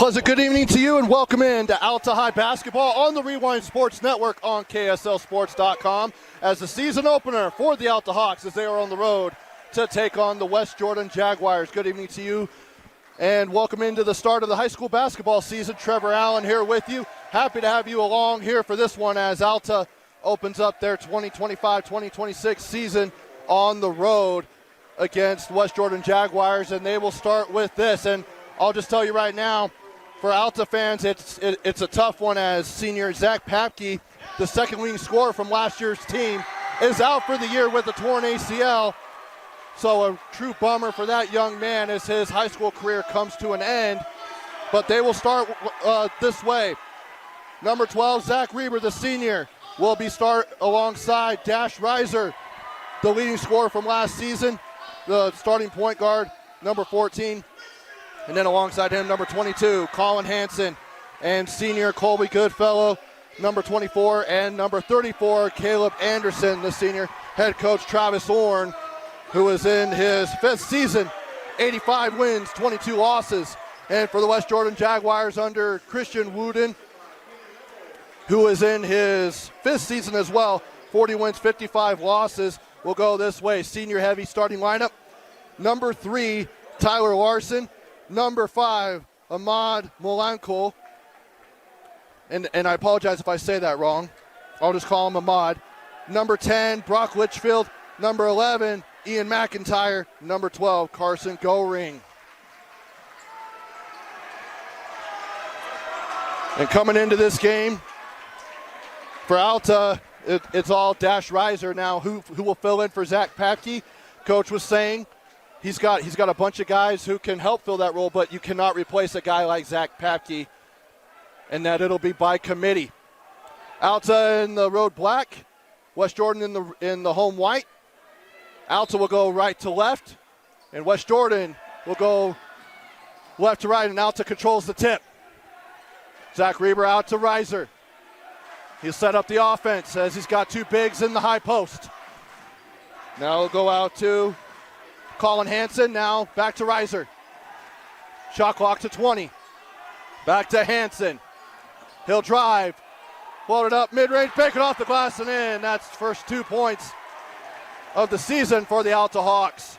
Pleasant good evening to you and welcome in to Alta High Basketball on the Rewind Sports Network on KSLSports.com as the season opener for the Alta Hawks as they are on the road to take on the West Jordan Jaguars. Good evening to you and welcome into the start of the high school basketball season. Trevor Allen here with you. Happy to have you along here for this one as Alta opens up their 2025-2026 season on the road against West Jordan Jaguars, and they will start with this. And I'll just tell you right now, for Alta fans, it's a tough one as senior Zach Papke, the second leading scorer from last year's team, is out for the year with a torn ACL. So a true bummer for that young man as his high school career comes to an end. But they will start this way. Number 12, Zach Reber, the senior, will be start alongside Dash Reiser, the leading scorer from last season, the starting point guard, number 14. And then alongside him, number 22, Colin Hansen, and senior Colby Goodfellow, number 24, and number 34, Caleb Anderson, the senior. Head coach Travis Orn, who is in his fifth season, 85 wins, 22 losses. And for the West Jordan Jaguars under Christian Wooden, who is in his fifth season as well, 40 wins, 55 losses. We'll go this way. Senior heavy starting lineup. Number 3, Tyler Larson. Number 5, Ahmad Molanko. And I apologize if I say that wrong. I'll just call him Ahmad. Number 10, Brock Litchfield. Number 11, Ian McIntyre. Number 12, Carson Goring. And coming into this game, for Alta, it's all Dash Reiser now who will fill in for Zach Papke. Coach was saying he's got a bunch of guys who can help fill that role, but you cannot replace a guy like Zach Papke, and that it'll be by committee. Alta in the road black, West Jordan in the home white. Alta will go right to left, and West Jordan will go left to right, and Alta controls the tip. Zach Reber out to Reiser. He'll set up the offense as he's got two bigs in the high post. Now he'll go out to Colin Hansen, now back to Reiser. Shot clock to 20. Back to Hansen. He'll drive. Float it up mid-range, bake it off the glass and in. That's the first 2 points of the season for the Alta Hawks.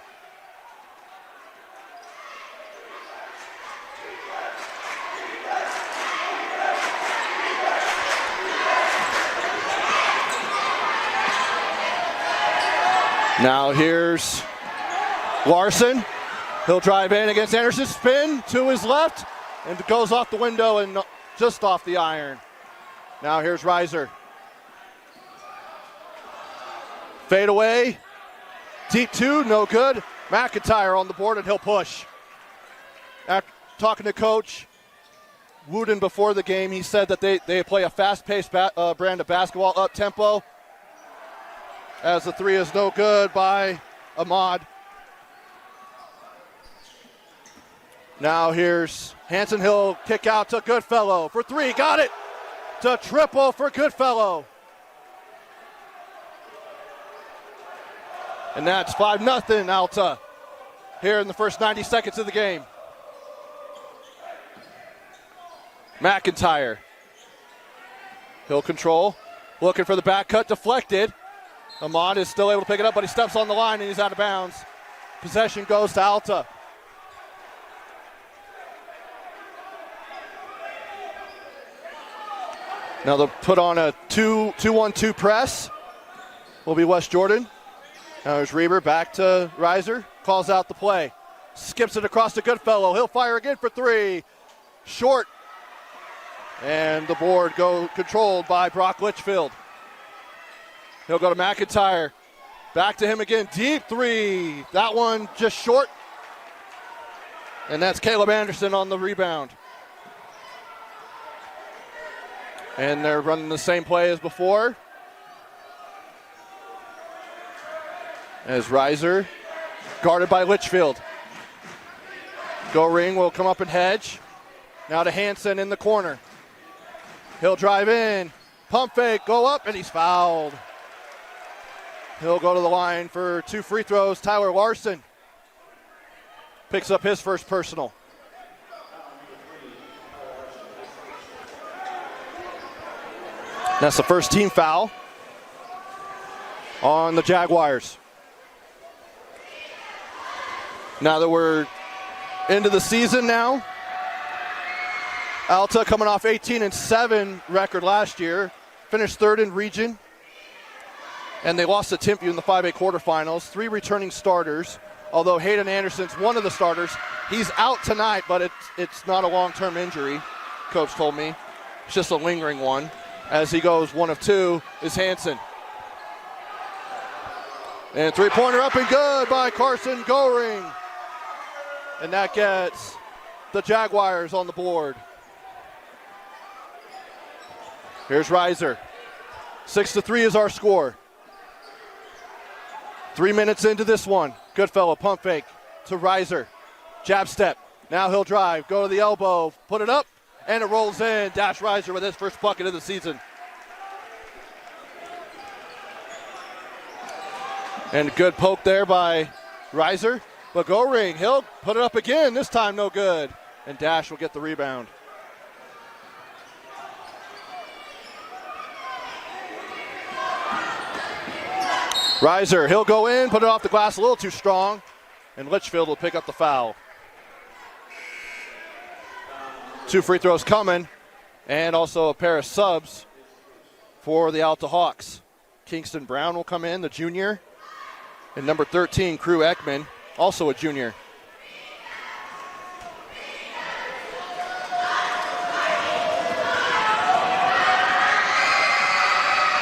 Now here's Larson. He'll drive in against Anderson, spin to his left, and it goes off the window and just off the iron. Now here's Reiser. Fade away. Deep two, no good. McIntyre on the board, and he'll push. After talking to Coach Wooden before the game, he said that they play a fast-paced brand of basketball, up-tempo, as the three is no good by Ahmad. Now here's Hansen. He'll kick out to Goodfellow for three. Got it. To triple for Goodfellow. And that's 5-0 Alta here in the first 90 seconds of the game. McIntyre. He'll control. Looking for the back cut, deflected. Ahmad is still able to pick it up, but he steps on the line and he's out of bounds. Possession goes to Alta. Now they'll put on a 2-1-2 press. Will be West Jordan. Now there's Reber back to Reiser. Calls out the play. Skips it across to Goodfellow. He'll fire again for three. Short. And the board controlled by Brock Litchfield. He'll go to McIntyre. Back to him again. Deep three. That one just short. And that's Caleb Anderson on the rebound. And they're running the same play as before. As Reiser, guarded by Litchfield. Goring will come up and hedge. Now to Hansen in the corner. He'll drive in. Pump fake, go up, and he's fouled. He'll go to the line for 2 free throws. Tyler Larson picks up his first personal. That's the first team foul on the Jaguars. Now that we're into the season now, Alta coming off 18-7 record last year, finished third in region, and they lost to Timpview in the 5A quarterfinals. 3 returning starters, although Hayden Anderson's one of the starters. He's out tonight, but it's not a long-term injury, coach told me. It's just a lingering one. As he goes, 1 of 2 is Hansen. And three-pointer up and good by Carson Goring. And that gets the Jaguars on the board. Here's Reiser. 6-3 is our score. 3 minutes into this one. Goodfellow pump fake to Reiser. Jab step. Now he'll drive. Go to the elbow. Put it up. And it rolls in. Dash Reiser with his first bucket of the season. And a good poke there by Reiser. But Goring, he'll put it up again. This time no good. And Dash will get the rebound. Reiser, he'll go in, put it off the glass a little too strong. And Litchfield will pick up the foul. 2 free throws coming, and also a pair of subs for the Alta Hawks. Kingston Brown will come in, the junior, and number 13, Crew Ekman, also a junior.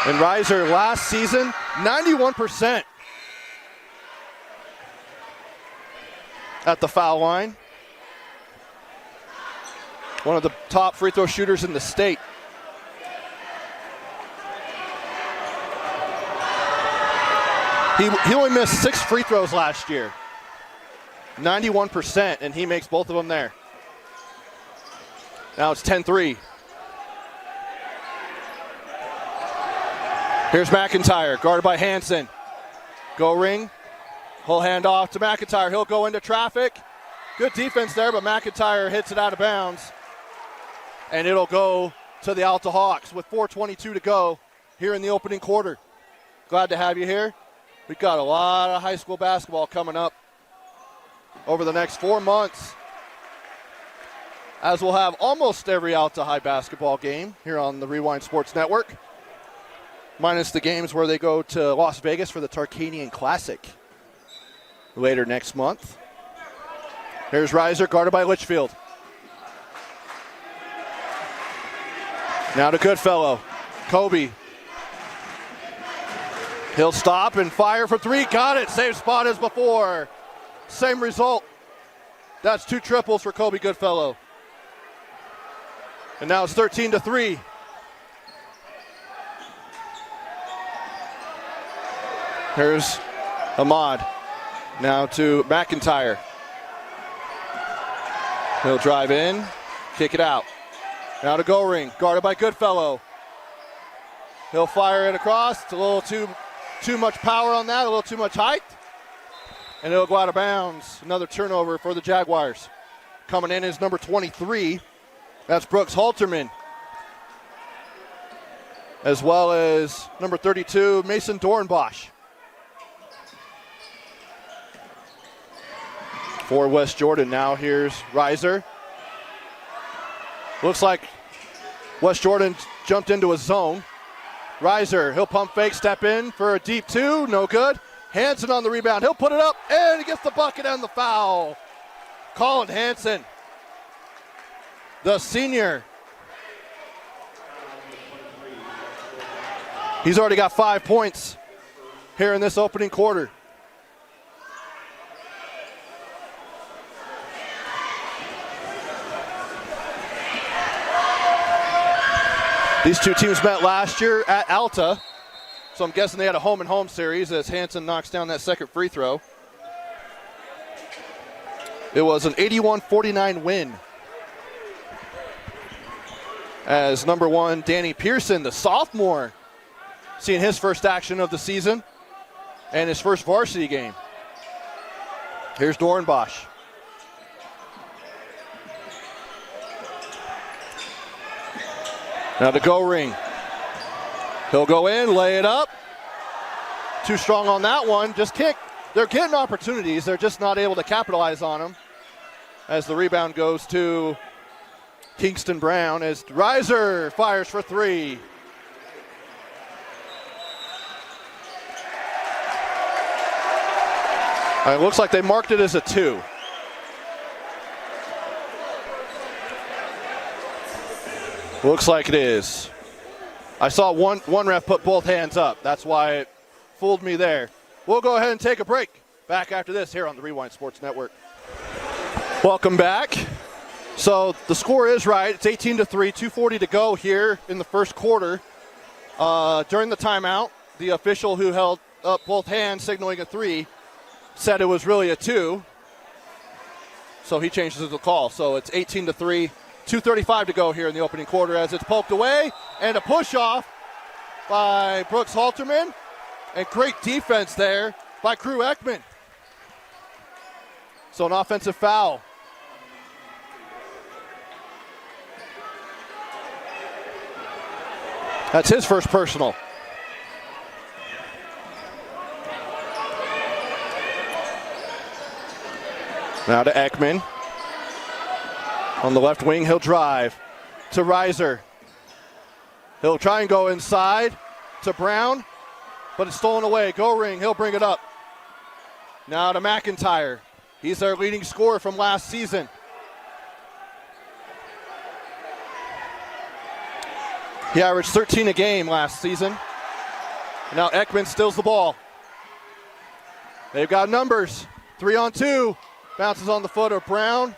And Reiser last season, 91% at the foul line. One of the top free throw shooters in the state. He only missed 6 free throws last year. 91%, and he makes both of them there. Now it's 10-3. Here's McIntyre, guarded by Hansen. Goring, he'll hand off to McIntyre. He'll go into traffic. Good defense there, but McIntyre hits it out of bounds. And it'll go to the Alta Hawks with 4:22 to go here in the opening quarter. Glad to have you here. We've got a lot of high school basketball coming up over the next 4 months, as we'll have almost every Alta High basketball game here on the Rewind Sports Network, minus the games where they go to Las Vegas for the Tarkanian Classic later next month. Here's Reiser, guarded by Litchfield. Now to Goodfellow. Kobe. He'll stop and fire for 3. Got it. Same spot as before. Same result. That's 2 triples for Kobe Goodfellow. And now it's 13-3. Here's Ahmad. Now to McIntyre. He'll drive in, kick it out. Now to Goring, guarded by Goodfellow. He'll fire it across. It's a little too much power on that, a little too much height. And it'll go out of bounds. Another turnover for the Jaguars. Coming in is number 23. That's Brooks Halterman. As well as number 32, Mason Dornbosch. For West Jordan now, here's Reiser. Looks like West Jordan jumped into a zone. Reiser, he'll pump fake, step in for a deep 2, no good. Hansen on the rebound, he'll put it up, and he gets the bucket and the foul. Colin Hansen, the senior. He's already got 5 points here in this opening quarter. These two teams met last year at Alta, so I'm guessing they had a home-and-home series as Hansen knocks down that second free throw. It was an 81-49 win, as number 1, Danny Pearson, the sophomore, seeing his first action of the season and his first varsity game. Here's Dornbosch. Now to Goring. He'll go in, lay it up. Too strong on that one. Just kick. They're getting opportunities. They're just not able to capitalize on them. As the rebound goes to Kingston Brown as Reiser fires for three. It looks like they marked it as a 2. Looks like it is. I saw one ref put both hands up. That's why it fooled me there. We'll go ahead and take a break. Back after this here on the Rewind Sports Network. Welcome back. So the score is right. It's 18-3, 2:40 to go here in the first quarter. During the timeout, the official who held up both hands signaling a 3 said it was really a 2. So he changes the call. So it's 18-3, 2:35 to go here in the opening quarter as it's poked away and a push off by Brooks Halterman. And great defense there by Crew Ekman. So an offensive foul. That's his first personal. Now to Ekman. On the left wing, he'll drive to Reiser. He'll try and go inside to Brown, but it's stolen away. Go ring, he'll bring it up. Now to McIntyre. He's their leading scorer from last season. He averaged 13 a game last season. Now Ekman steals the ball. They've got numbers. 3-on-2. Bounces on the foot of Brown.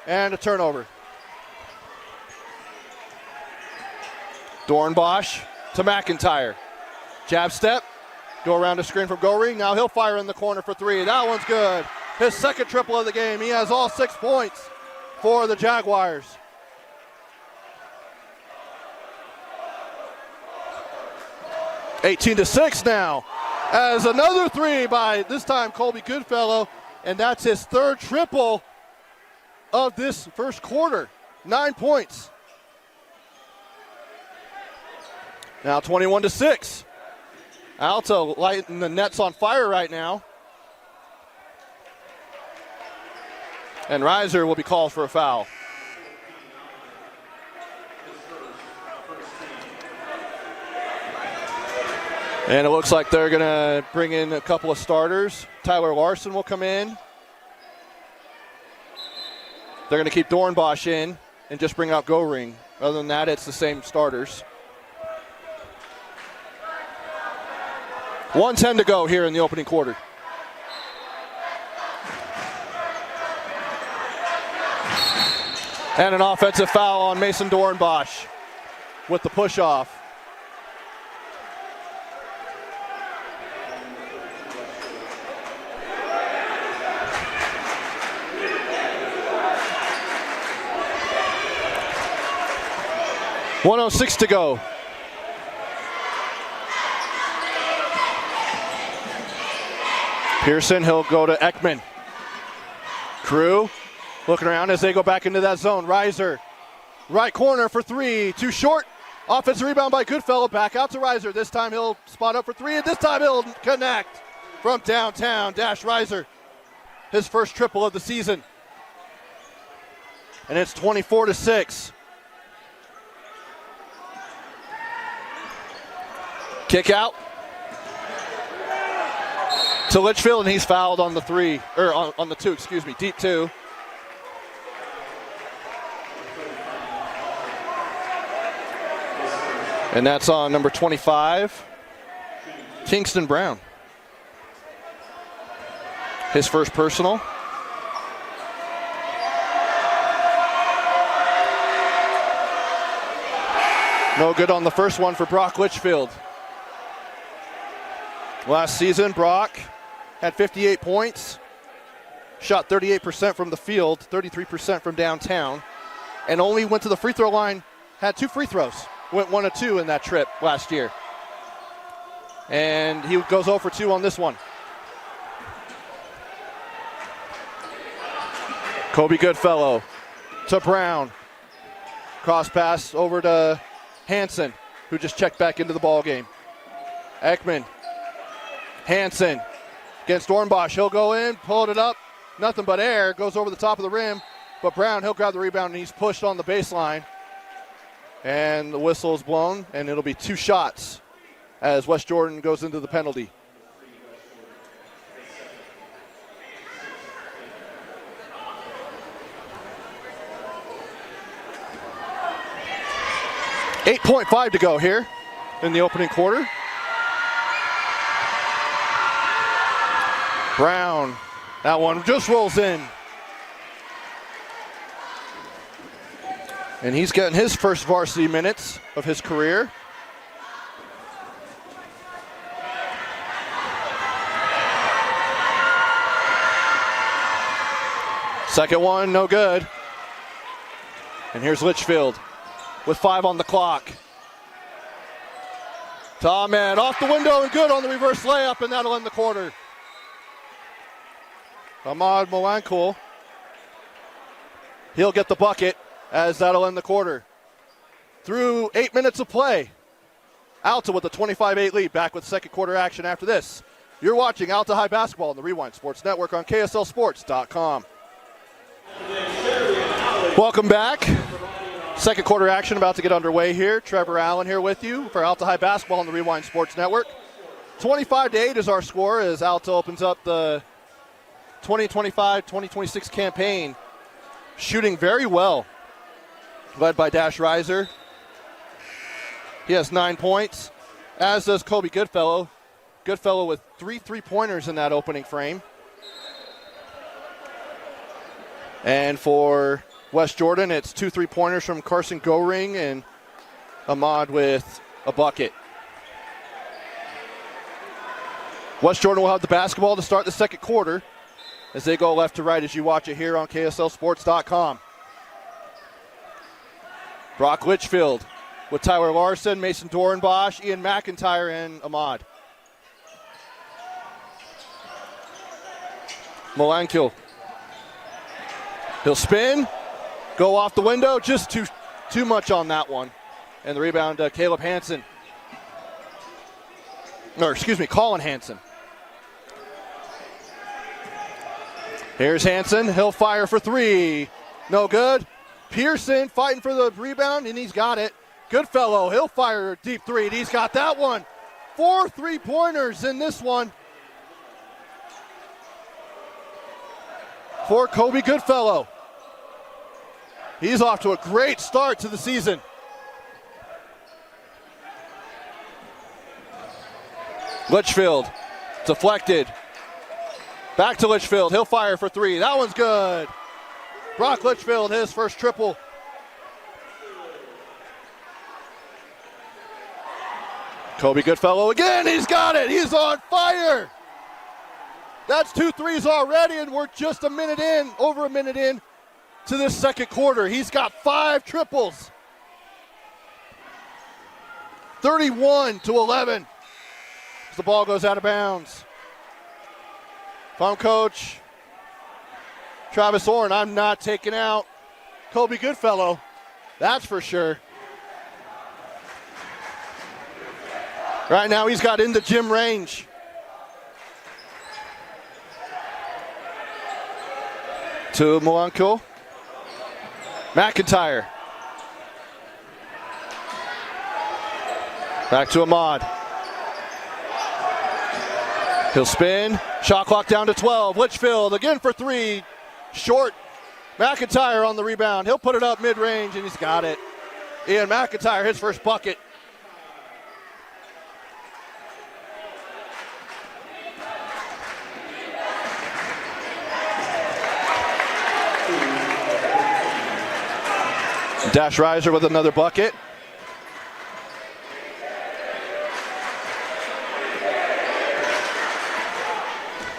And a turnover. Dornbosch to McIntyre. Jab step. Go around the screen from Goring. Now he'll fire in the corner for 3. That one's good. His second triple of the game. He has all 6 points for the Jaguars. (18-6) now. As another 3 by this time Colby Goodfellow. And that's his third triple of this first quarter. 9 points. Now 21-6. Alta lighting the nets on fire right now. And Reiser will be called for a foul. And it looks like they're going to bring in a couple of starters. Tyler Larson will come in. They're going to keep Dornbosch in and just bring out Goring. Other than that, it's the same starters. 1:10 to go here in the opening quarter. And an offensive foul on Mason Dornbosch with the push-off. .106 to go. Pearson, he'll go to Ekman. Crew looking around as they go back into that zone. Reiser, right corner for 3, too short. Offensive rebound by Goodfellow, back out to Reiser. This time he'll spot up for 3, and this time he'll connect from downtown. Dash Reiser, his first triple of the season. And it's 24-6. Kick out to Litchfield, and he's fouled on the 3, or on the 2, excuse me, deep 2. And that's on number 25, Kingston Brown. His first personal. No good on the first one for Brock Litchfield. Last season, Brock had 58 points, shot 38% from the field, 33% from downtown, and only went to the free throw line, had 2 free throws. Went 1 of 2 in that trip last year. And he goes 0 for 2 on this one. Kobe Goodfellow to Brown. Cross pass over to Hansen, who just checked back into the ball game. Ekman. Hansen against Dornbosch. He'll go in, pulled it up. Nothing but air. Goes over the top of the rim. But Brown, he'll grab the rebound, and he's pushed on the baseline. And the whistle is blown, and it'll be 2 shots as West Jordan goes into the penalty. .5 to go here in the opening quarter. Brown, that one just rolls in. And he's getting his first varsity minutes of his career. Second one, no good. And here's Litchfield with 5 on the clock. Ahmed off the window and good on the reverse layup, and that'll end the quarter. Ahmad Moankul, he'll get the bucket as that'll end the quarter. Through 8 minutes of play, Alta with a 25-8 lead. Back with second quarter action after this. You're watching Alta High Basketball on the Rewind Sports Network on KSLSports.com. Welcome back. Second quarter action about to get underway here. Trevor Allen here with you for Alta High Basketball on the Rewind Sports Network. 25-8 is our score as Alta opens up the 2025-2026 campaign, shooting very well, led by Dash Reiser. He has 9 points, as does Kobe Goodfellow. Goodfellow with 3 3-pointers in that opening frame. And for West Jordan, it's 2 3-pointers from Carson Goring and Ahmad with a bucket. West Jordan will have the basketball to start the second quarter as they go left to right as you watch it here on KSLSports.com. Brock Litchfield with Tyler Larson, Mason Dorenbosch, Ian McIntyre, and Ahmad. Moankul. He'll spin, go off the window, just too much on that one. And the rebound, Caleb Hansen. Colin Hansen. Here's Hansen, he'll fire for 3. No good. Pearson fighting for the rebound, and he's got it. Goodfellow, he'll fire a deep 3, and he's got that one. 4 3-pointers in this one for Kobe Goodfellow. He's off to a great start to the season. Litchfield, deflected. Back to Litchfield, he'll fire for 3. That one's good. Brock Litchfield, his first triple. Kobe Goodfellow again, he's got it, he's on fire. That's 2 threes already, and we're just over a minute in to this second quarter. He's got 5 triples. 31-11 as the ball goes out of bounds. If I'm Coach Travis Orn, I'm not taking out Kobe Goodfellow. That's for sure. Right now he's got in the gym range. To Moankul. McIntyre. Back to Ahmad. He'll spin. Shot clock down to 12. Litchfield again for 3. Short. McIntyre on the rebound. He'll put it up mid-range, and he's got it. Ian McIntyre, his first bucket. Dash Reiser with another bucket.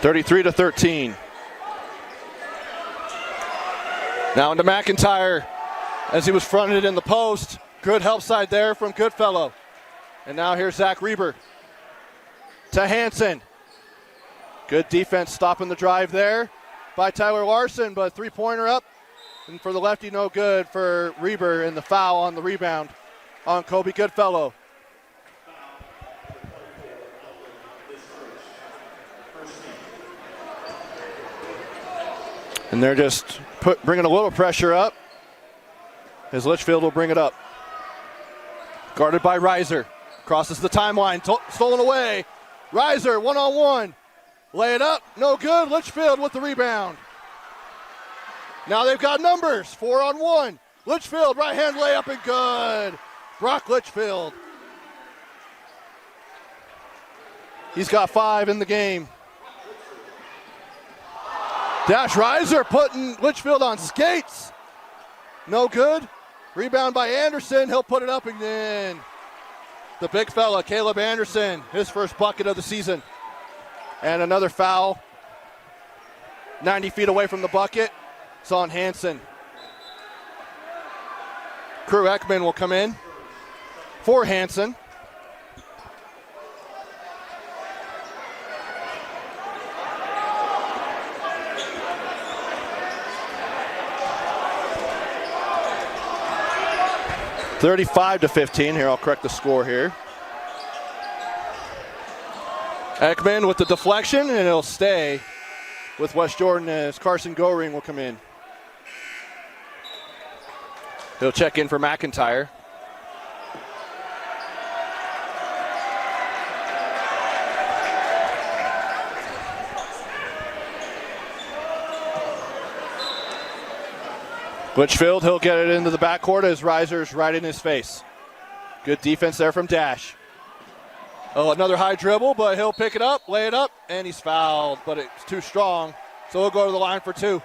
(33-13). Now into McIntyre as he was fronted in the post. Good help side there from Goodfellow. And now here's Zach Reber to Hansen. Good defense stopping the drive there by Tyler Larson, but 3-pointer up. And for the lefty, no good for Reber, and the foul on the rebound on Kobe Goodfellow. And they're just bringing a little pressure up as Litchfield will bring it up. Guarded by Reiser. Crosses the timeline, stolen away. Reiser, one-on-one. Lay it up, no good. Litchfield with the rebound. Now they've got numbers, 4-on-1. Litchfield, right-hand layup and good. Brock Litchfield. He's got 5 in the game. Dash Reiser putting Litchfield on skates. No good. Rebound by Anderson. He'll put it up again. The big fella, Caleb Anderson, his first bucket of the season. And another foul. 90 feet away from the bucket. It's on Hansen. Crew Ekman will come in for Hansen. (35-15). Here, I'll correct the score here. Ekman with the deflection, and it'll stay with West Jordan as Carson Goring will come in. He'll check in for McIntyre. Litchfield, he'll get it into the backcourt as Reiser's right in his face. Good defense there from Dash. Oh, another high dribble, but he'll pick it up, lay it up, and he's fouled, but it's too strong. So he'll go to the line for 2.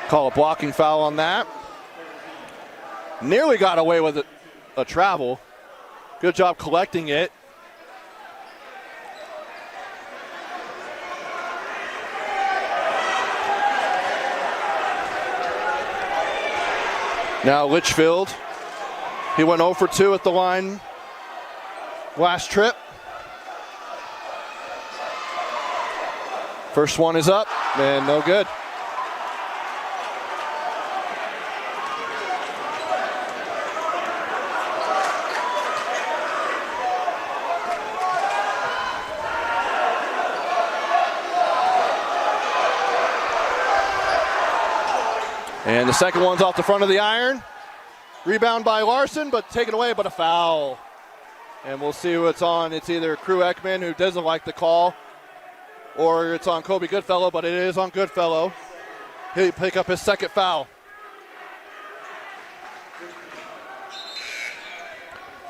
Call a blocking foul on that. Nearly got away with a travel. Good job collecting it. Now Litchfield, he went 0 for 2 at the line last trip. First one is up and no good. And the second one's off the front of the iron. Rebound by Larson, but taken away, but a foul. And we'll see who it's on. It's either Crew Ekman, who doesn't like the call, or it's on Kobe Goodfellow, but it is on Goodfellow. He'll pick up his second foul.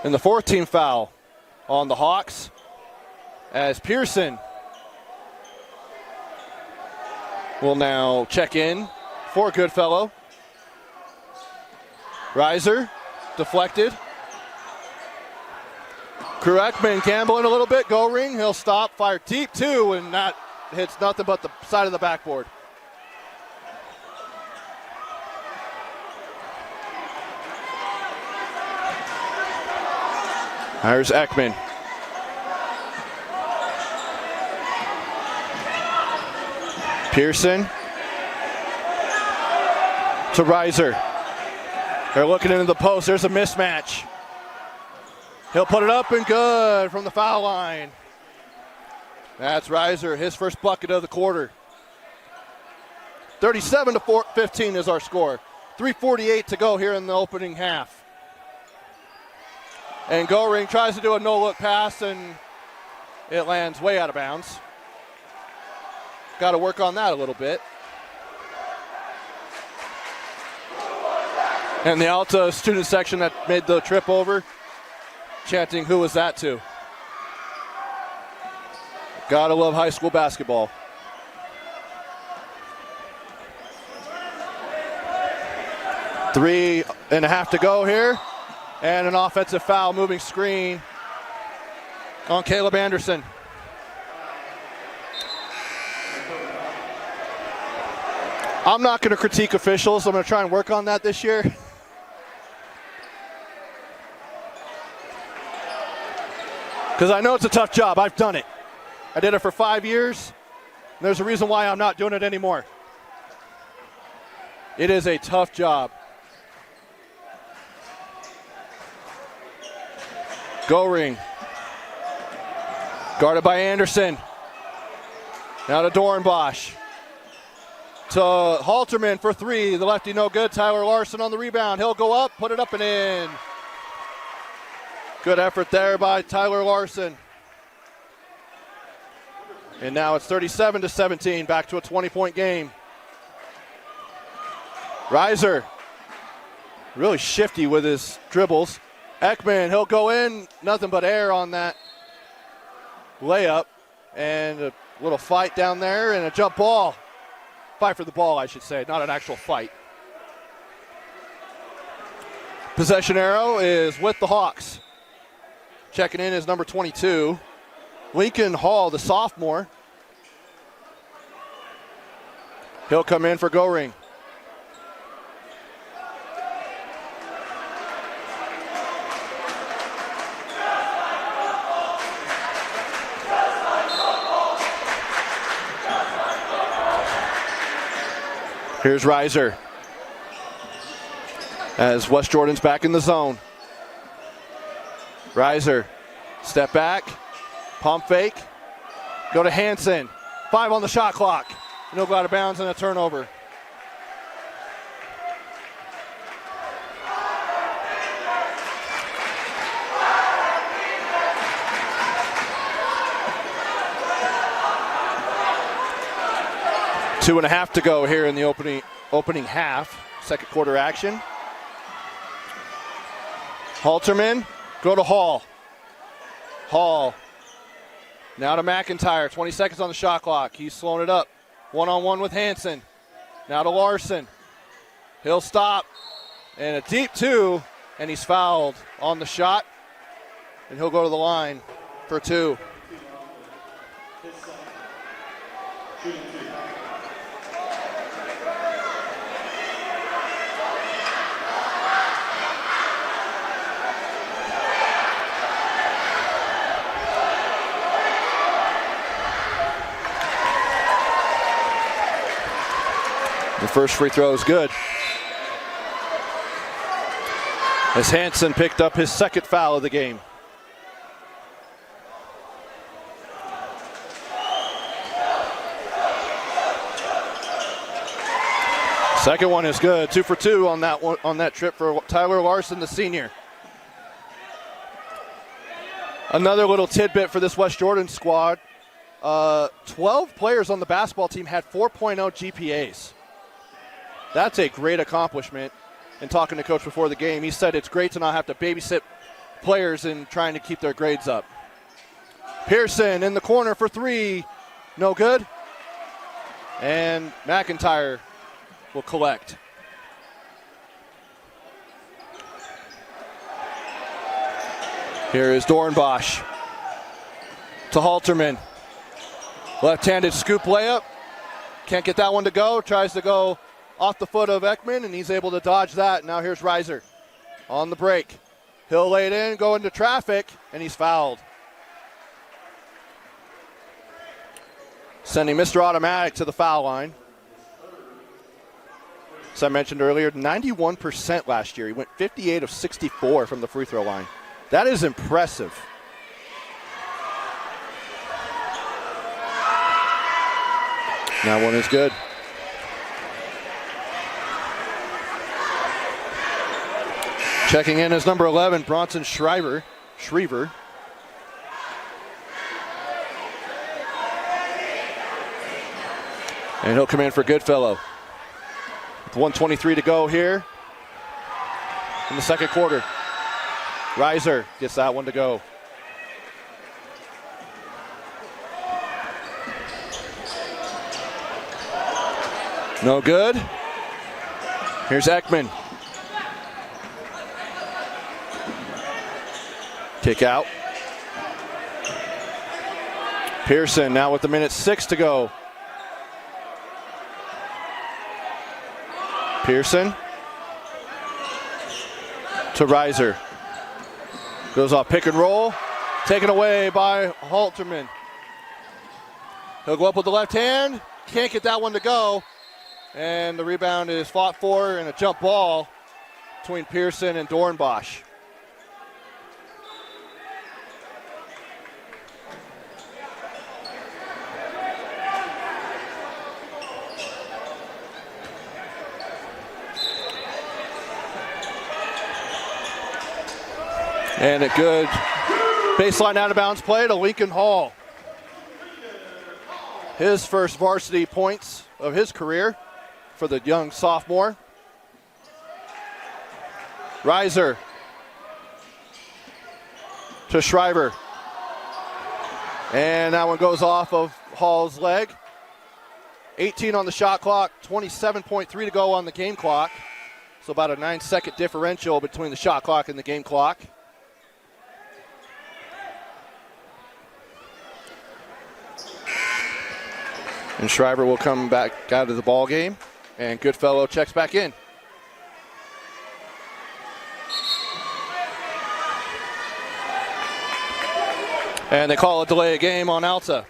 And the 14th foul on the Hawks as Pearson will now check in for Goodfellow. Reiser, deflected. Crew Ekman gambling a little bit. Go ring, he'll stop, fire deep 2, and that hits nothing but the side of the backboard. Here's Ekman. Pearson to Reiser. They're looking into the post. There's a mismatch. He'll put it up and good from the foul line. That's Reiser, his first bucket of the quarter. 37-15 is our score. 3:48 to go here in the opening half. And Goring tries to do a no-look pass, and it lands way out of bounds. Got to work on that a little bit. And the Alta student section that made the trip over, chanting, "Who was that to?" Gotta love high school basketball. Three and a half to go here. And an offensive foul, moving screen on Caleb Anderson. I'm not going to critique officials. I'm going to try and work on that this year. Because I know it's a tough job. I've done it. I did it for 5 years. And there's a reason why I'm not doing it anymore. It is a tough job. Goring. Guarded by Anderson. Now to Dornbosch. To Halterman for three. The lefty no good. Tyler Larson on the rebound. He'll go up, put it up and in. Good effort there by Tyler Larson. And now it's 37-17, back to a 20-point game. Reiser, really shifty with his dribbles. Ekman, he'll go in, nothing but air on that layup. And a little fight down there and a jump ball. Fight for the ball, I should say, not an actual fight. Possession arrow is with the Hawks. Checking in is number 22, Lincoln Hall, the sophomore. He'll come in for Goring. Here's Reiser as West Jordan's back in the zone. Reiser, step back, pump fake, go to Hansen. 5 on the shot clock. No go out of bounds and a turnover. Two and a half to go here in the opening half. Second quarter action. Halterman, go to Hall. Hall. Now to McIntyre. 20 seconds on the shot clock. He's slowing it up. One-on-one with Hansen. Now to Larson. He'll stop. And a deep two. And he's fouled on the shot. And he'll go to the line for two. The first free throw is good. As Hansen picked up his second foul of the game. Second one is good. 2 for 2 on that one, on that trip for Tyler Larson, the senior. Another little tidbit for this West Jordan squad. 12 players on the basketball team had 4.0 GPAs. That's a great accomplishment. And talking to Coach before the game, he said it's great to not have to babysit players and trying to keep their grades up. Pearson in the corner for three. No good. And McIntyre will collect. Here is Dornbosch to Halterman. Left-handed scoop layup. Can't get that one to go. Tries to go off the foot of Ekman, and he's able to dodge that. Now here's Reiser on the break. He'll lay it in, go into traffic, and he's fouled. Sending Mr. Automatic to the foul line. As I mentioned earlier, 91% last year. He went 58 of 64 from the free throw line. That is impressive. That one is good. Checking in is number 11, Bronson Shriver. And he'll come in for Goodfellow. With 1:23 to go here in the second quarter. Reiser gets that one to go. No good. Here's Ekman. Kick out. Pearson now with 1:06 to go. Pearson to Reiser. Goes off pick and roll. Taken away by Halterman. He'll go up with the left hand. Can't get that one to go. And the rebound is fought for and a jump ball between Pearson and Dornbosch. And a good baseline out of bounds play to Lincoln Hall. His first varsity points of his career for the young sophomore. Reiser to Shriver. And that one goes off of Hall's leg. 18 on the shot clock, 27.3 to go on the game clock. So about a 9-second differential between the shot clock and the game clock. And Shriver will come back out of the ball game, and Goodfellow checks back in. And they call a delay of game on Alta.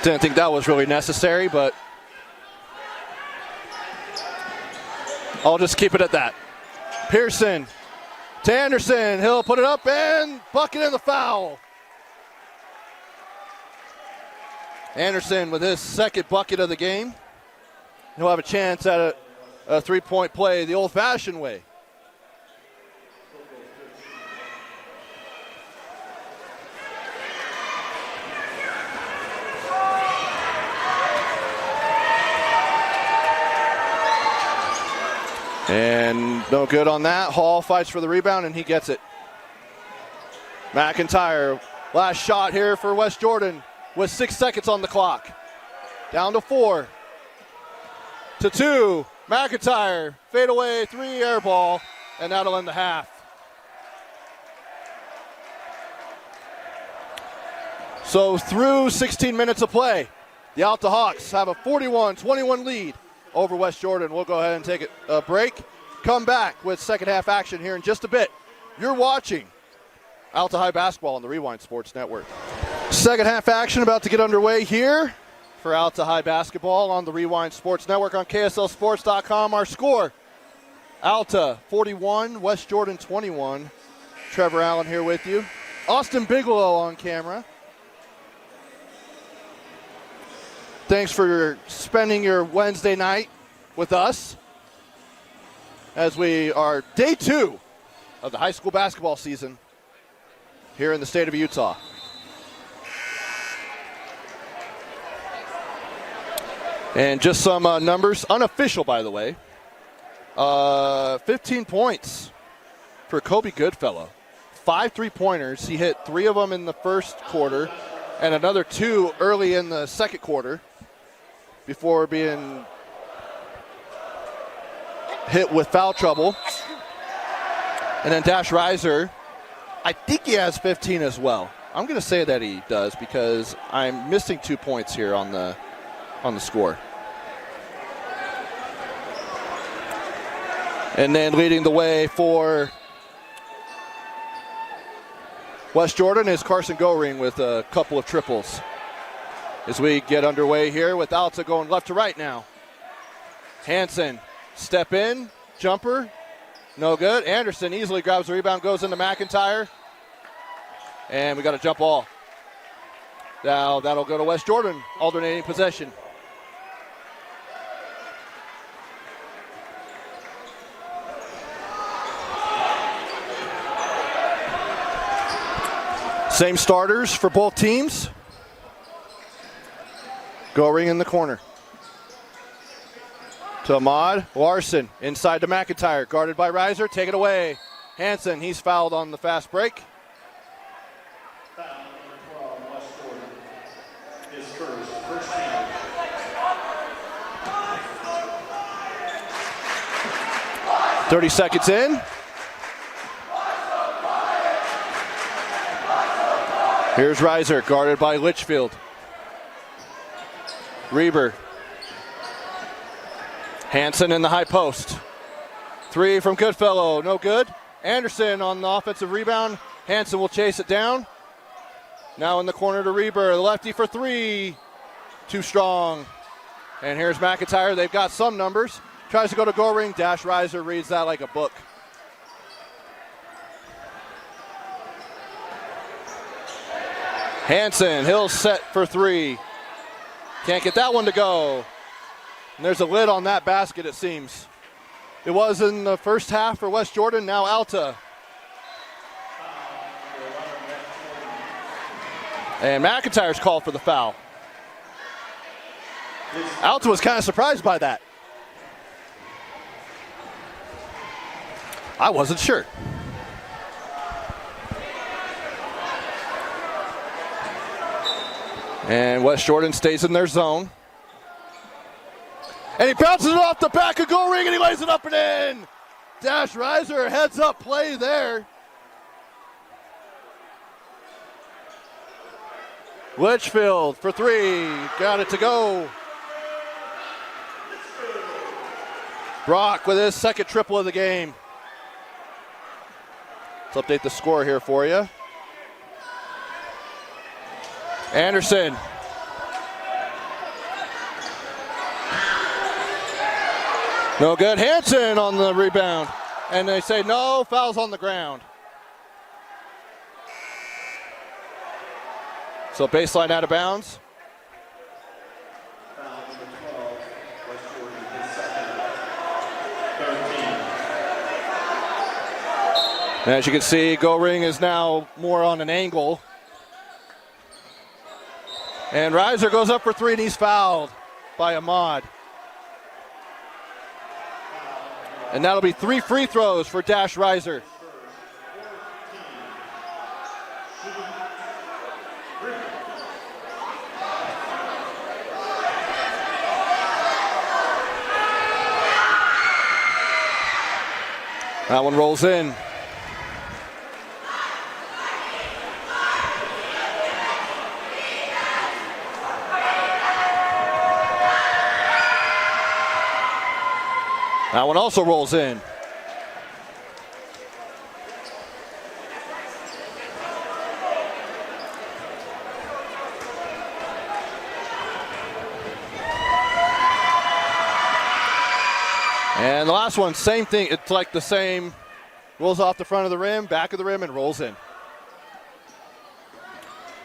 Didn't think that was really necessary, but I'll just keep it at that. Pearson to Anderson. He'll put it up and bucket in the foul. Anderson with his second bucket of the game. He'll have a chance at a three-point play the old-fashioned way. And no good on that. Hall fights for the rebound, and he gets it. McIntyre, last shot here for West Jordan with 6 seconds on the clock. Down to 4. To 2. McIntyre, fadeaway 3 air ball, and that'll end the half. So through 16 minutes of play, the Alta Hawks have a 41-21 lead over West Jordan. We'll go ahead and take a break. Come back with second half action here in just a bit. You're watching Alta High Basketball on the Rewind Sports Network. Second half action about to get underway here for Alta High Basketball on the Rewind Sports Network on KSLSports.com. Our score, Alta 41, West Jordan 21. Trevor Allen here with you. Austin Bigelow on camera. Thanks for spending your Wednesday night with us as we are day 2 of the high school basketball season here in the state of Utah. And just some numbers, unofficial by the way. 15 points for Kobe Goodfellow. 5 3-pointers. He hit 3 of them in the first quarter and another 2 early in the second quarter, before being hit with foul trouble. And then Dash Reiser, I think he has 15 as well. I'm going to say that he does because I'm missing 2 points here on the score. And then leading the way for West Jordan is Carson Goring with a couple of triples. As we get underway here with Alta going left to right now. Hansen, step in, jumper, no good. Anderson easily grabs the rebound, goes into McIntyre. And we got a jump ball. Now that'll go to West Jordan, alternating possession. Same starters for both teams. Goring in the corner. To Ahmad. Larson inside to McIntyre. Guarded by Reiser. Take it away. Hansen, he's fouled on the fast break. Foul number 12, West Jordan. His first team. .30 seconds in. Here's Reiser, guarded by Litchfield. Reber. Hansen in the high post. 3 from Goodfellow, no good. Anderson on the offensive rebound. Hansen will chase it down. Now in the corner to Reber, the lefty for 3. Too strong. And here's McIntyre, they've got some numbers. Tries to go to Goring, Dash Reiser reads that like a book. Hansen, he'll set for 3. Can't get that one to go. And there's a lid on that basket, it seems. It was in the first half for West Jordan, now Alta. And McIntyre's called for the foul. Alta was kind of surprised by that. I wasn't sure. And West Jordan stays in their zone. And he bounces it off the back of goal ring and he lays it up and in. Dash Riser, heads up play there. Litchfield for three, got it to go. Brock with his second triple of the game. Let's update the score here for you. Anderson. No good. Hanson on the rebound. And they say no, fouls on the ground. So baseline out of bounds. And as you can see, Go Ring is now more on an angle. And Reiser goes up for three and he's fouled by Ahmad. And that'll be 3 free throws for Dash Reiser. That one rolls in. That one also rolls in. And the last one, same thing. It's like the same. Rolls off the front of the rim, back of the rim, and rolls in.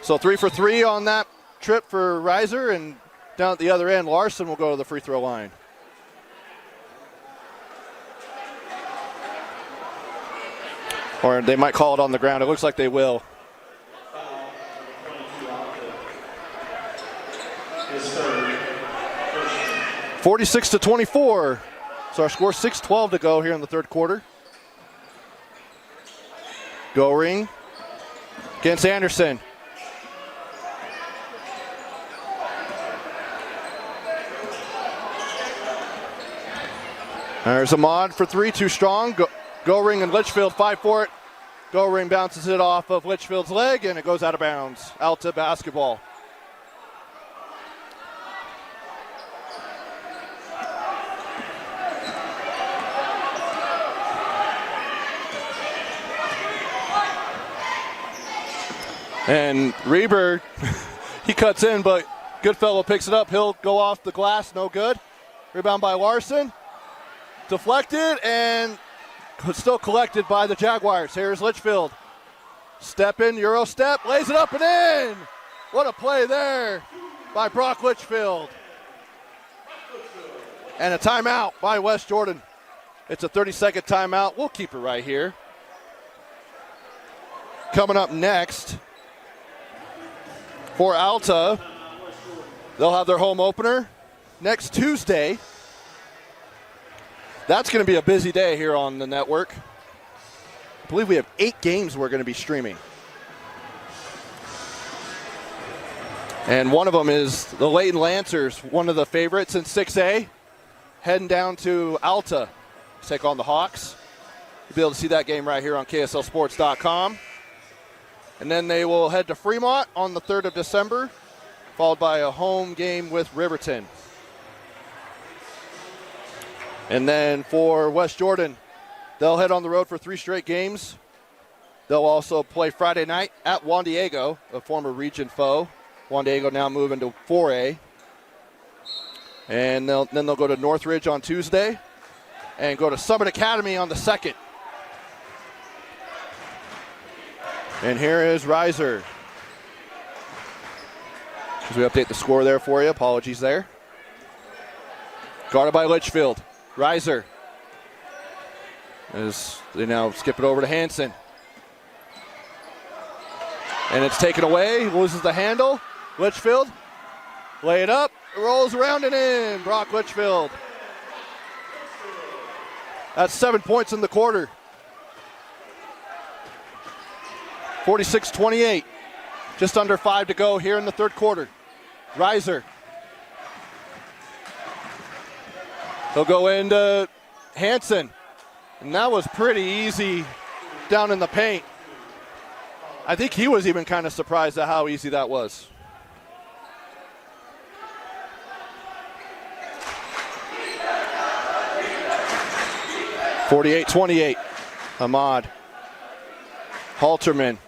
So 3 for 3 on that trip for Reiser, and down at the other end, Larson will go to the free throw line. Or they might call it on the ground. It looks like they will. 46-24. So our score 6:12 to go here in the third quarter. Go Ring against Anderson. There's Ahmad for three, too strong. Go Ring and Litchfield fight for it. Go Ring bounces it off of Litchfield's leg and it goes out of bounds. Alta basketball. And Reber, he cuts in, but Goodfellow picks it up. He'll go off the glass, no good. Rebound by Larson. Deflected and still collected by the Jaguars. Here's Litchfield. Step in, Euro step, lays it up and in. What a play there by Brock Litchfield. And a timeout by West Jordan. It's a 30-second timeout. We'll keep it right here. Coming up next for Alta, they'll have their home opener next Tuesday. That's going to be a busy day here on the network. I believe we have 8 games we're going to be streaming. And one of them is the Leighton Lancers, one of the favorites in 6A, heading down to Alta to take on the Hawks. You'll be able to see that game right here on KSLSports.com. And then they will head to Fremont on the 3rd of December, followed by a home game with Riverton. And then for West Jordan, they'll head on the road for 3 straight games. They'll also play Friday night at Juan Diego, a former region foe. Juan Diego now moving to 4A. And then they'll go to Northridge on Tuesday and go to Summit Academy on the 2nd. And here is Reiser. As we update the score there for you, apologies there. Guarded by Litchfield. Reiser. As they now skip it over to Hansen. And it's taken away. Loses the handle. Litchfield. Lay it up. Rolls around and in. Brock Litchfield. That's 7 points in the quarter. 46-28. Just under 5 to go here in the third quarter. Reiser. He'll go into Hansen. And that was pretty easy down in the paint. I think he was even kind of surprised at how easy that was. (48-28). Ahmad. Halterman.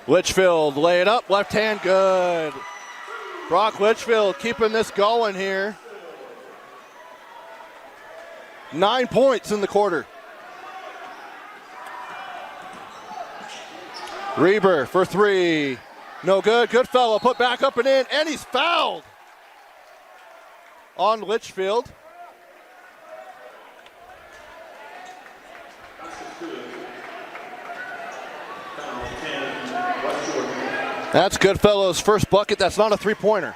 Litchfield, lay it up, left hand, good. Brock Litchfield keeping this going here. 9 points in the quarter. Reber for three. No good. Goodfellow put back up and in, and he's fouled on Litchfield. That's Goodfellow's first bucket. That's not a three-pointer.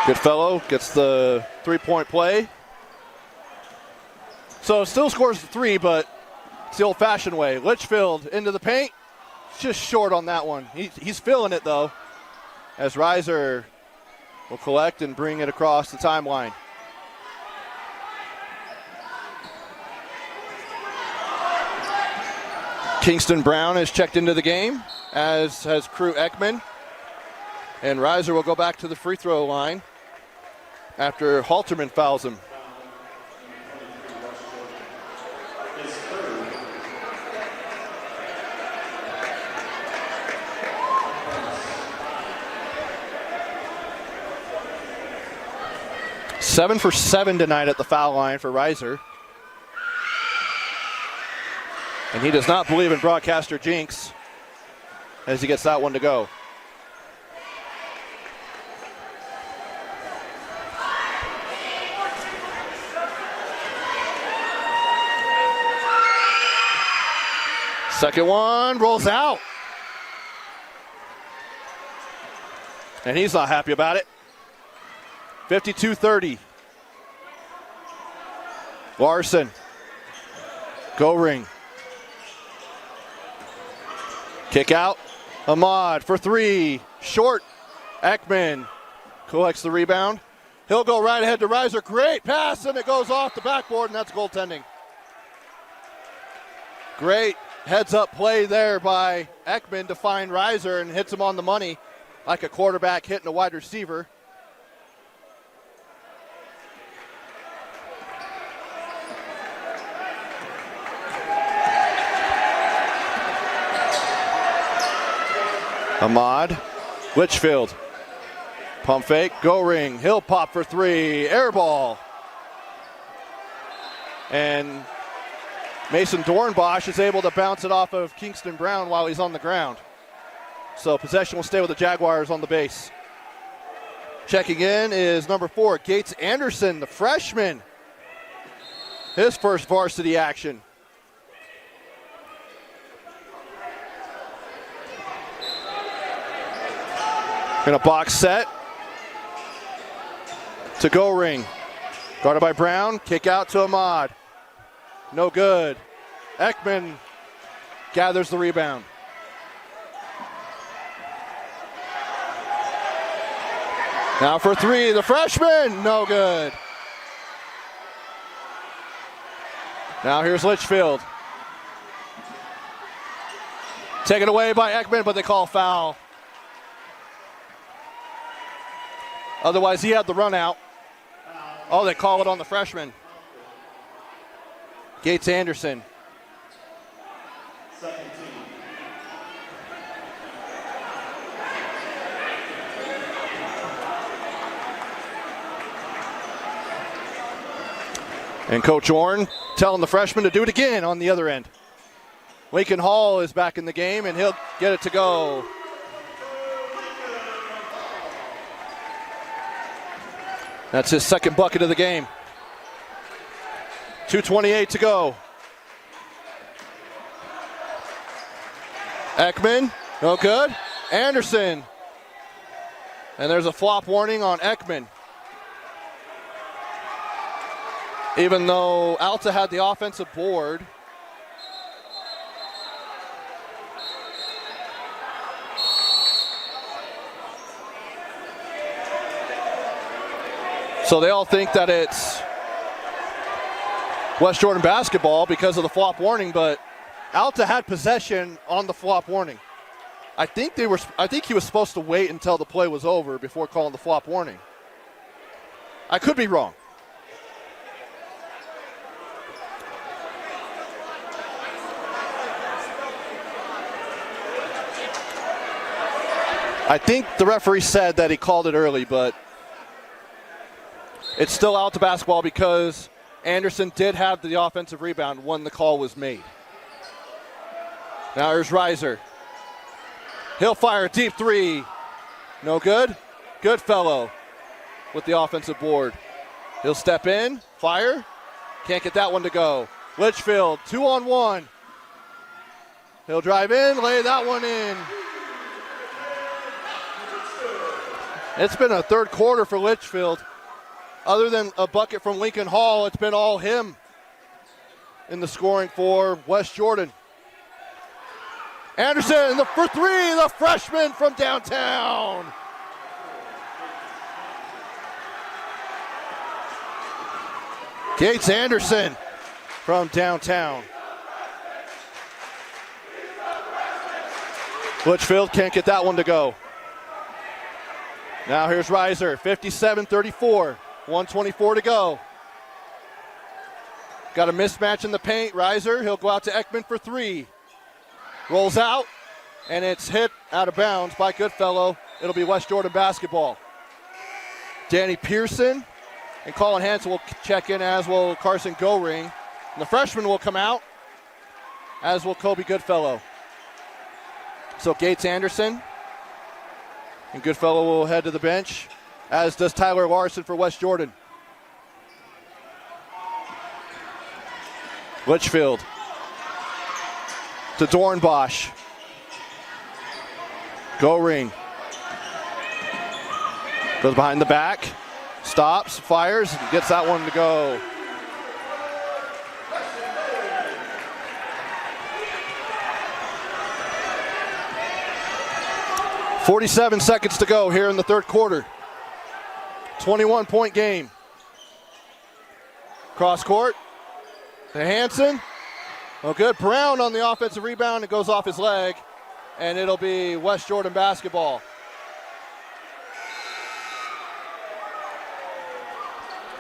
Goodfellow gets the three-point play. So still scores the three, but it's the old-fashioned way. Litchfield into the paint. Just short on that one. He's feeling it, though, as Reiser will collect and bring it across the timeline. Kingston Brown has checked into the game, as has Crew Ekman. And Reiser will go back to the free throw line after Halterman fouls him. Seven for 7 tonight at the foul line for Reiser. And he does not believe in broadcaster jinx as he gets that one to go. Second one rolls out. And he's not happy about it. 52-30. Larson. Go-ring. Kick out. Ahmad for three. Short. Ekman collects the rebound. He'll go right ahead to Reiser. Great pass, and it goes off the backboard, and that's goaltending. Great heads-up play there by Ekman to find Reiser and hits him on the money like a quarterback hitting a wide receiver. Ahmad, Litchfield, pump fake, go ring, he'll pop for three, air ball. And Mason Dornbosch is able to bounce it off of Kingston Brown while he's on the ground. So possession will stay with the Jaguars on the base. Checking in is number 4, Gates Anderson, the freshman. His first varsity action. In a box set to go ring. Guarded by Brown, kick out to Ahmad. No good. Ekman gathers the rebound. Now for three, the freshman, no good. Now here's Litchfield. Taken away by Ekman, but they call foul. Otherwise, he had the run out. Oh, they call it on the freshman. Gates Anderson. And Coach Orn telling the freshman to do it again on the other end. Lincoln Hall is back in the game, and he'll get it to go. That's his second bucket of the game. 2:28 to go. Ekman, no good. Anderson. And there's a flop warning on Ekman. Even though Alta had the offensive board. So they all think that it's West Jordan basketball because of the flop warning, but Alta had possession on the flop warning. I think he was supposed to wait until the play was over before calling the flop warning. I could be wrong. I think the referee said that he called it early, but it's still Alta basketball because Anderson did have the offensive rebound when the call was made. Now here's Reiser. He'll fire a deep three. No good. Goodfellow with the offensive board. He'll step in, fire. Can't get that one to go. Litchfield, 2-on-1. He'll drive in, lay that one in. It's been a third quarter for Litchfield. Other than a bucket from Lincoln Hall, it's been all him in the scoring for West Jordan. Anderson for three, the freshman from downtown. Gates Anderson from downtown. Litchfield can't get that one to go. Now here's Reiser, 57-34, 1:24 to go. Got a mismatch in the paint. Reiser, he'll go out to Ekman for three. Rolls out, and it's hit out of bounds by Goodfellow. It'll be West Jordan basketball. Danny Pearson and Colin Hansen will check in, as will Carson Goring. And the freshman will come out, as will Kobe Goodfellow. So Gates Anderson and Goodfellow will head to the bench, as does Tyler Larson for West Jordan. Litchfield to Dornbosch. Goring goes behind the back, stops, fires, and gets that one to go. .47 seconds to go here in the third quarter. 21-point game. Cross court to Hansen. Oh, good. Brown on the offensive rebound. It goes off his leg, and it'll be West Jordan basketball.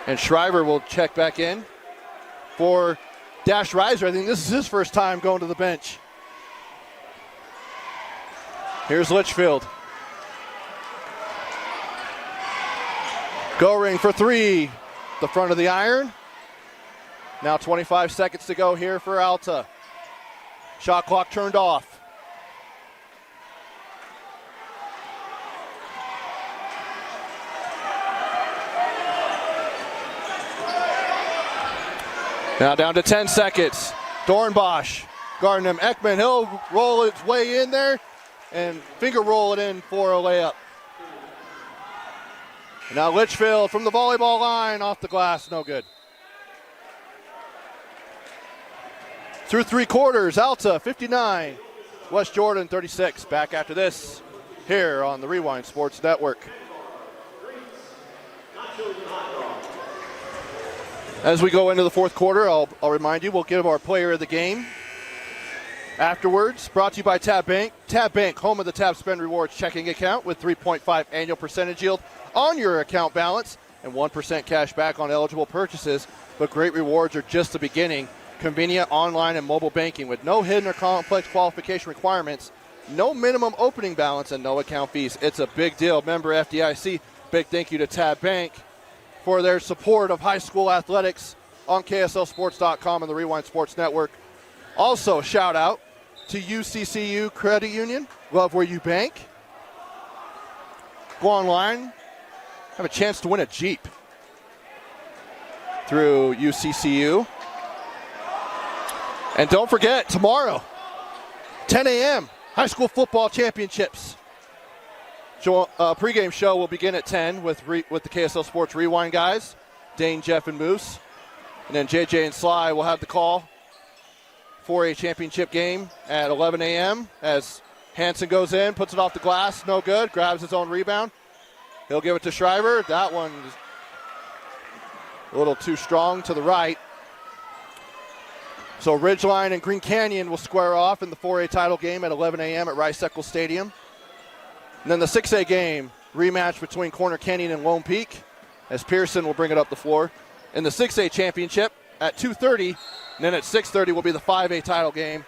And Shriver will check back in for Dash Reiser. I think this is his first time going to the bench. Here's Litchfield. Goring for three. The front of the iron. Now 25 seconds to go here for Alta. Shot clock turned off. Now down to 10 seconds. Dornbosch guarding him. Ekman, he'll roll his way in there and finger roll it in for a layup. Now Litchfield from the volleyball line off the glass, no good. Through three quarters, Alta 59, West Jordan 36. Back after this here on the Rewind Sports Network. As we go into the fourth quarter, I'll remind you, we'll give our player of the game afterwards. Brought to you by Tab Bank. Tab Bank, home of the Tab Spend Rewards checking account with 3.5 annual percentage yield on your account balance and 1% cash back on eligible purchases. But great rewards are just the beginning. Convenient online and mobile banking with no hidden or complex qualification requirements, no minimum opening balance, and no account fees. It's a big deal. Member FDIC. Big thank you to Tab Bank for their support of high school athletics on KSLSports.com and the Rewind Sports Network. Also, shout out to UCCU Credit Union. Love where you bank. Go online, have a chance to win a Jeep through UCCU. And don't forget, tomorrow, 10 a.m., high school football championships. Pregame show will begin at 10 with the KSL Sports Rewind guys, Dane, Jeff, and Moose. And then JJ and Sly will have the call for a championship game at 11 a.m. as Hansen goes in, puts it off the glass, no good, grabs his own rebound. He'll give it to Shriver. That one is a little too strong to the right. So Ridgeline and Green Canyon will square off in the 4A title game at 11 a.m. at Rice-Eccles Stadium. And then the 6A game, rematch between Corner Canyon and Lone Peak, as Pearson will bring it up the floor. In the 6A championship at 2:30, and then at 6:30 will be the 5A title game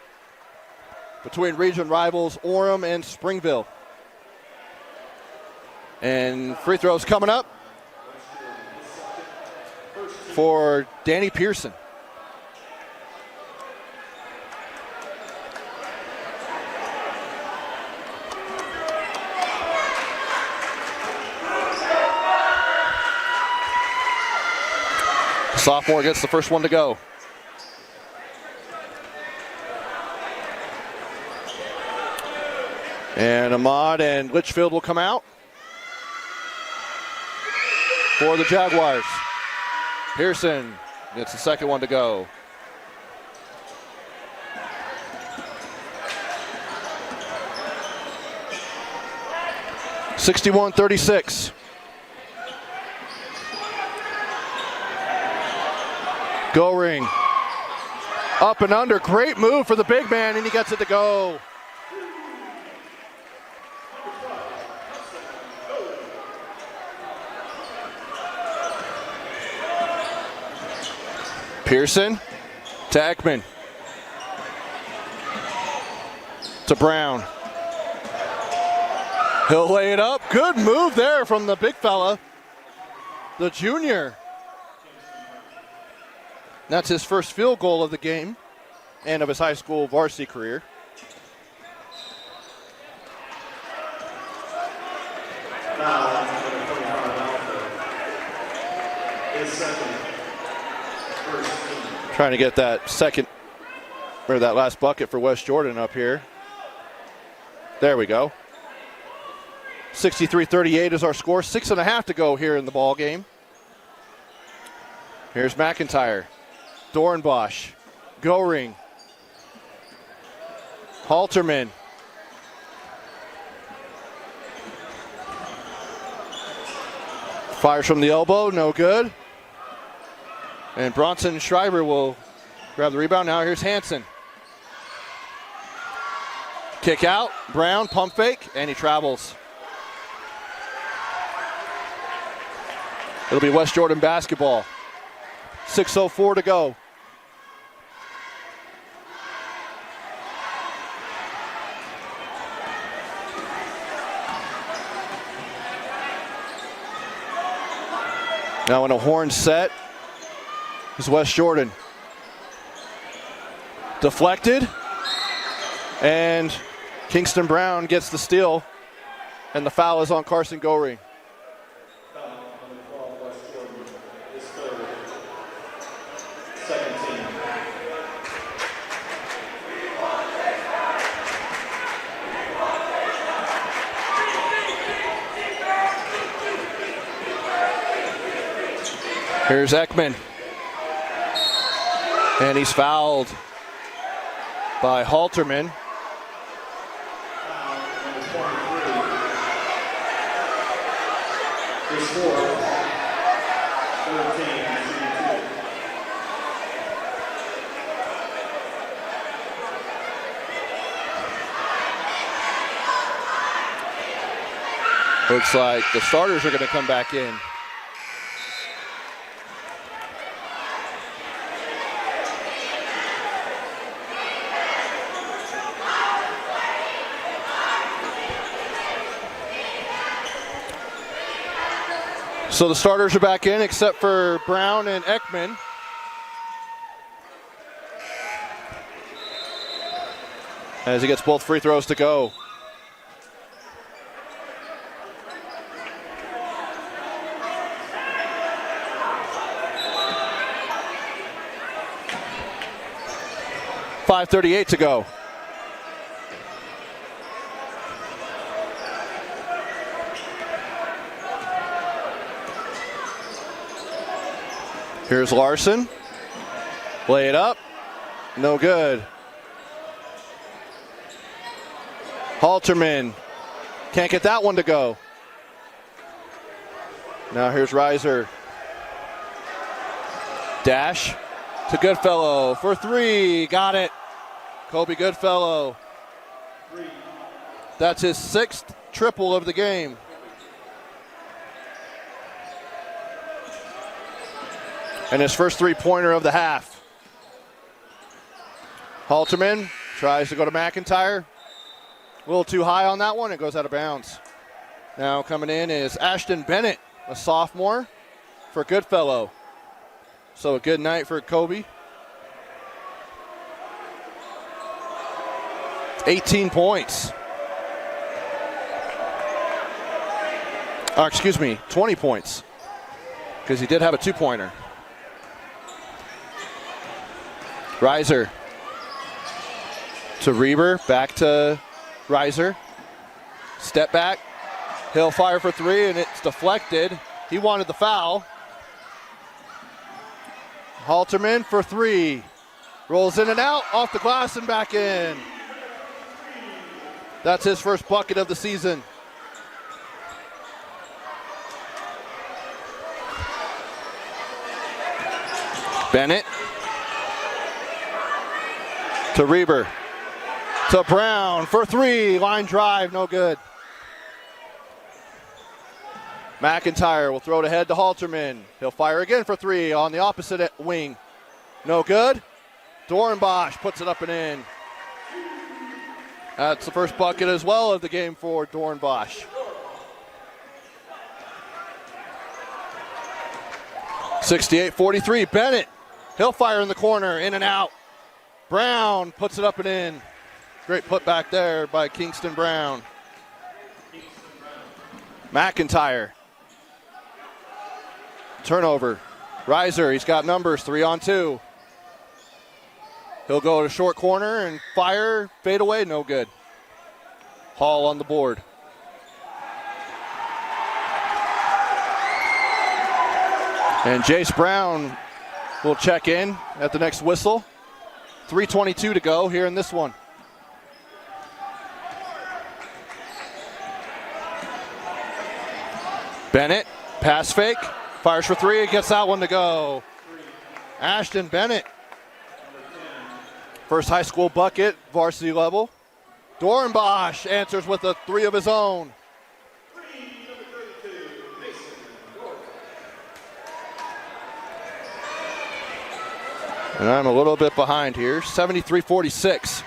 between region rivals Orem and Springville. And free throws coming up for Danny Pearson. Sophomore gets the first one to go. And Ahmad and Litchfield will come out for the Jaguars. Pearson gets the second one to go. (61-36). Goring, up and under, great move for the big man, and he gets it to go. Pearson to Ekman. To Brown. He'll lay it up. Good move there from the big fella, the junior. That's his first field goal of the game and of his high school varsity career. Trying to get that second, or that last bucket for West Jordan up here. There we go. 63-38 is our score. 6.5 to go here in the ball game. Here's McIntyre. Dornbosch, Goring, Halterman, fires from the elbow, no good. And Bronson Shriver will grab the rebound. Now here's Hansen. Kick out, Brown, pump fake, and he travels. It'll be West Jordan basketball. 6:04 to go. Now in a horn set is West Jordan. Deflected, and Kingston Brown gets the steal, and the foul is on Carson Goring. Here's Ekman. And he's fouled by Halterman. Looks like the starters are going to come back in. So the starters are back in except for Brown and Ekman. as he gets both free throws to go. .538 to go. Here's Larson. Lay it up. No good. Halterman can't get that one to go. Now here's Reiser. Dash to Goodfellow for three. Got it. Kobe Goodfellow. That's his 6th triple of the game. And his first three-pointer of the half. Halterman tries to go to McIntyre. A little too high on that one. It goes out of bounds. Now coming in is Ashton Bennett, a sophomore, for Goodfellow. So a good night for Kobe. 18 points. 20 points. Because he did have a two-pointer. Reiser to Reber, back to Reiser. Step back. He'll fire for three, and it's deflected. He wanted the foul. Halterman for three. Rolls in and out, off the glass and back in. That's his first bucket of the season. Bennett to Reber. To Brown for three. Line drive, no good. McIntyre will throw it ahead to Halterman. He'll fire again for three on the opposite wing. No good. Dorenbosch puts it up and in. That's the first bucket as well of the game for Dorenbosch. 68-43. Bennett. He'll fire in the corner, in and out. Brown puts it up and in. Great put back there by Kingston Brown. McIntyre. Turnover. Reiser, he's got numbers, 3-on-2. He'll go to short corner and fire, fade away, no good. Hall on the board. And Jace Brown will check in at the next whistle. 3:22 to go here in this one. Bennett, pass fake, fires for three, gets that one to go. Ashton Bennett. First high school bucket, varsity level. Dorenbosch answers with a three of his own. And I'm a little bit behind here, 73-46.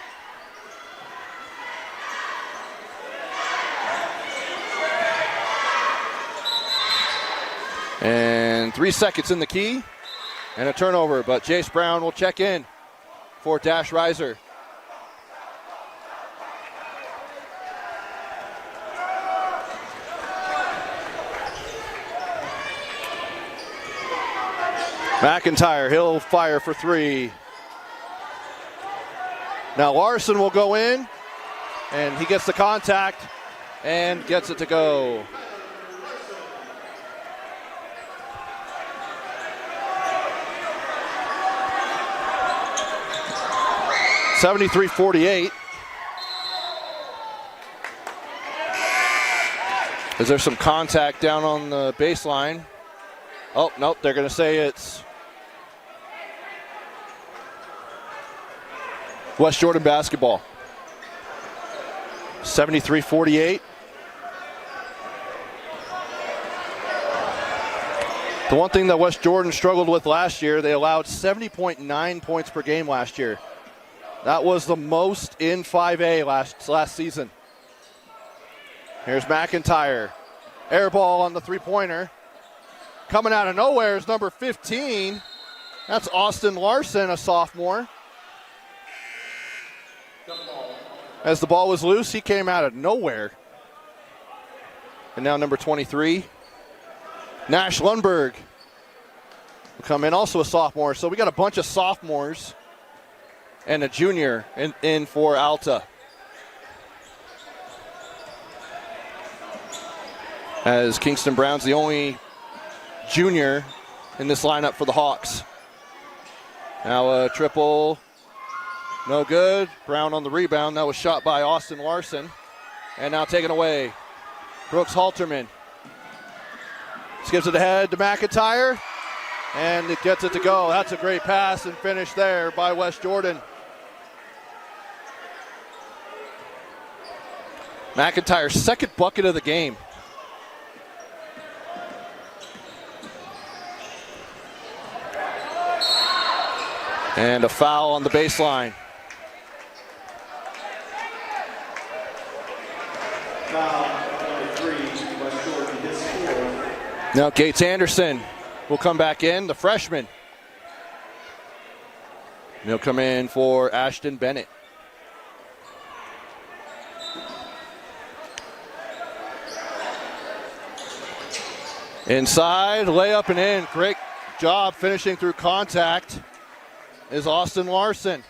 And 3 seconds in the key and a turnover, but Jace Brown will check in for Dash Reiser. McIntyre, he'll fire for three. Now Larson will go in, and he gets the contact and gets it to go. (73-48). Is there some contact down on the baseline? Oh, nope, they're going to say it's West Jordan basketball. 73-48. The one thing that West Jordan struggled with last year, they allowed 70.9 points per game last year. That was the most in 5A last season. Here's McIntyre. Air ball on the three-pointer. Coming out of nowhere is number 15. That's Austin Larson, a sophomore. As the ball was loose, he came out of nowhere. And now number 23, Nash Lundberg, will come in, also a sophomore. So we got a bunch of sophomores and a junior in for Alta. As Kingston Brown's the only junior in this lineup for the Hawks. Now a triple, no good. Brown on the rebound. That was shot by Austin Larson. And now taken away. Brooks Halterman. Skips it ahead to McIntyre. And it gets it to go. That's a great pass and finish there by West Jordan. McIntyre's second bucket of the game. And a foul on the baseline. Now Gates Anderson will come back in, the freshman. He'll come in for Ashton Bennett. Inside, layup and in. Great job finishing through contact is Austin Larson.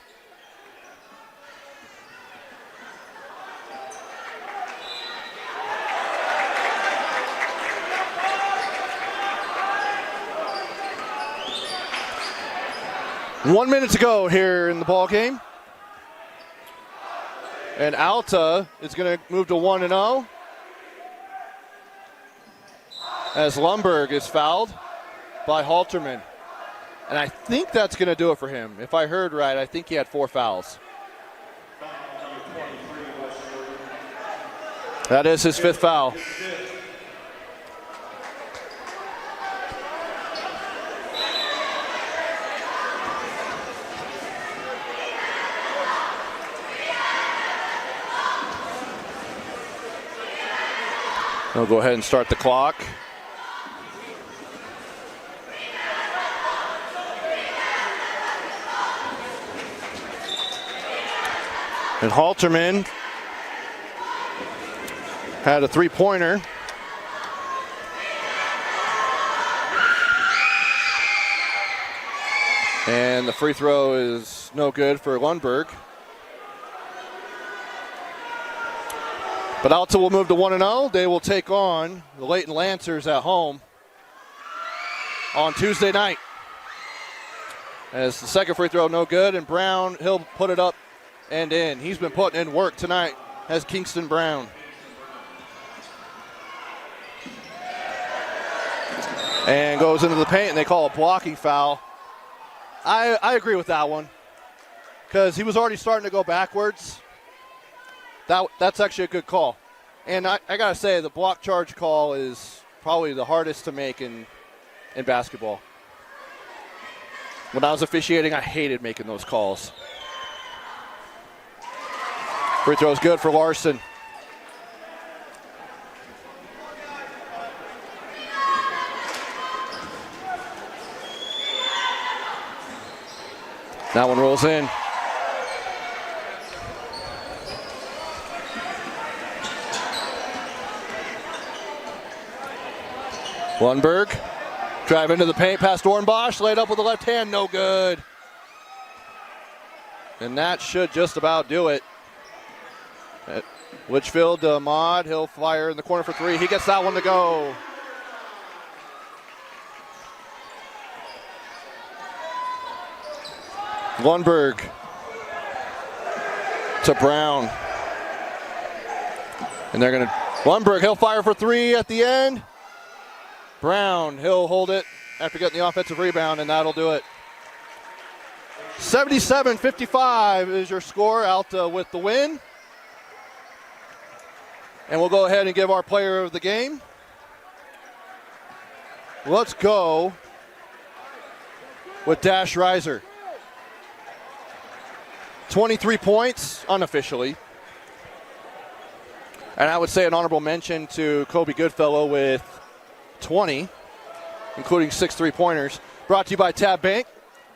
One minute to go here in the ball game. And Alta is going to move to 1-0. As Lundberg is fouled by Halterman. And I think that's going to do it for him. If I heard right, I think he had 4 fouls. That is his 5th foul. I'll go ahead and start the clock. And Halterman had a 3-pointer. And the free throw is no good for Lundberg. But Alta will move to 1-0. They will take on the Leighton Lancers at home on Tuesday night. As the second free throw no good, and Brown, he'll put it up and in. He's been putting in work tonight as Kingston Brown. And goes into the paint, and they call a blocking foul. I agree with that one because he was already starting to go backwards. That's actually a good call. And I got to say, the block charge call is probably the hardest to make in basketball. When I was officiating, I hated making those calls. Free throw is good for Larson. That one rolls in. Lundberg, drive into the paint past Dornbosch, laid up with the left hand, no good. And that should just about do it. Litchfield to Ahmad, he'll fire in the corner for 3. He gets that one to go. Lundberg to Brown. And they're going to, Lundberg, he'll fire for 3 at the end. Brown, he'll hold it after getting the offensive rebound, and that'll do it. 77-55 is your score. Alta with the win. And we'll go ahead and give our player of the game. Let's go with Dash Reiser. 23 points, unofficially. And I would say an honorable mention to Kobe Goodfellow with 20, including 6 3-pointers. Brought to you by Tab Bank.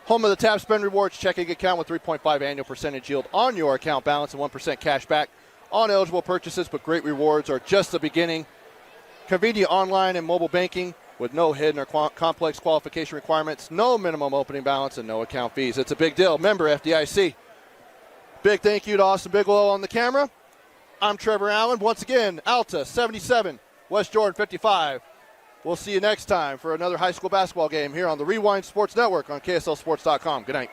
Home of the Tap Spend Rewards checking account with 3.5 annual percentage yield on your account balance and 1% cash back on eligible purchases, but great rewards are just the beginning. Convenient online and mobile banking with no hidden or complex qualification requirements, no minimum opening balance, and no account fees. It's a big deal. Member FDIC. Big thank you to Austin Bigelow on the camera. I'm Trevor Allen. Once again, Alta 77, West Jordan 55. We'll see you next time for another high school basketball game here on the Rewind Sports Network on KSLSports.com. Good night.